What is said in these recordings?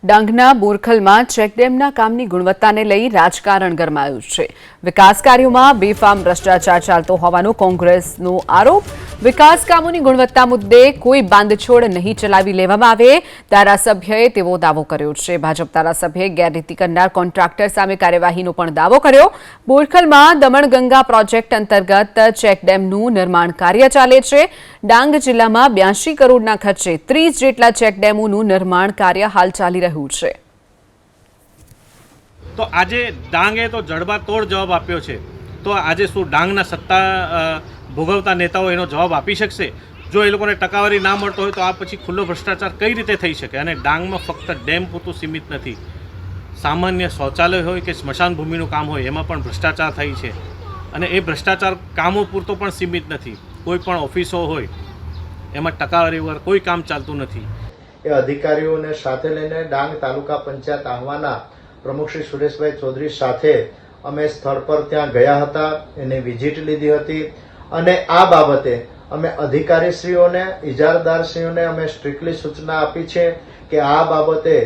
ડાંગના બોરખલમાં ચેકડેમના કામની ગુણવત્તાને લઈ રાજકારણ ગરમાયું છે। વિકાસ કાર્યોમાં બેફામ ભ્રષ્ટાચાર ચાલતો હોવાનો કોંગ્રેસનો આરોપ। વિકાસ કામોની ગુણવત્તા મુદ્દે કોઈ બાંધછોડ નહીં ચલાવી લેવામાં આવે, ધારાસભ્યએ તેવો દાવો કર્યો છે। ભાજપ ધારાસભ્યએ ગેરરીતિ કરનાર કોન્ટ્રાક્ટર સામે કાર્યવાહીનો પણ દાવો કર્યો। બોરખલમાં દમણગંગા પ્રોજેક્ટ અંતર્ગત ચેકડેમનું નિર્માણ કાર્ય ચાલે છે। ડાંગ જિલ્લામાં 82 કરોડના ખર્ચે 30 જેટલા ચેકડેમોનું નિર્માણ કાર્ય હાલ ચાલી રહ્યું છે। તો આજે ડાંગે તો જડબાતોડ જવાબ આપ્યો છે, તો આજે શું ડાંગના સત્તા ભોગવતા નેતાઓ એનો જવાબ આપી શકશે? જો એ લોકોને ટકાવારી ના મળતો હોય તો આ પછી ખુલ્લો ભ્રષ્ટાચાર કઈ રીતે થઈ શકે? અને ડાંગમાં ફક્ત ડેમ પૂરતું સીમિત નથી, સામાન્ય શૌચાલય હોય કે સ્મશાન ભૂમિનું કામ હોય એમાં પણ ભ્રષ્ટાચાર થાય છે। અને એ ભ્રષ્ટાચાર કામો પૂરતો પણ સીમિત નથી, કોઈ પણ ઓફિસો હોય એમાં ટકાવારી વગર કોઈ કામ ચાલતું નથી। એ અધિકારીઓને સાથે લઈને ડાંગ તાલુકા પંચાયત આહવાના પ્રમુખ શ્રી સુરેશભાઈ ચૌધરી સાથે અમે સ્થળ પર ત્યાં ગયા હતા, એને વિઝિટ લીધી હતી અને આ બાબતે અમે અધિકારીશ્રીઓને, ઇજારદારશ્રીઓને અમે સ્ટ્રિક્ટલી સૂચના આપી છે કે આ બાબતે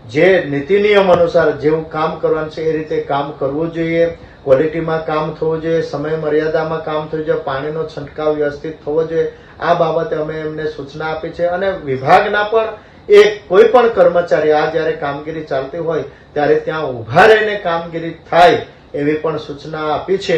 જે નીતિ નિયમ અનુસાર જેવું કામ કરવાનું છે એ રીતે કામ કરવું જોઈએ, ક્વોલિટીમાં કામ થવું જોઈએ, સમય મર્યાદામાં કામ થવું જોઈએ, પાણીનો છંટકાવ વ્યવસ્થિત થવો જોઈએ। આ બાબતે અમે એમને સૂચના આપી છે અને વિભાગના પણ કોઈ પણ કર્મચારી આ જ્યારે કામગીરી ચાલતી હોય ત્યારે ત્યાં ઉભા રહીને કામગીરી થાય એવી પણ સૂચના આપી છે।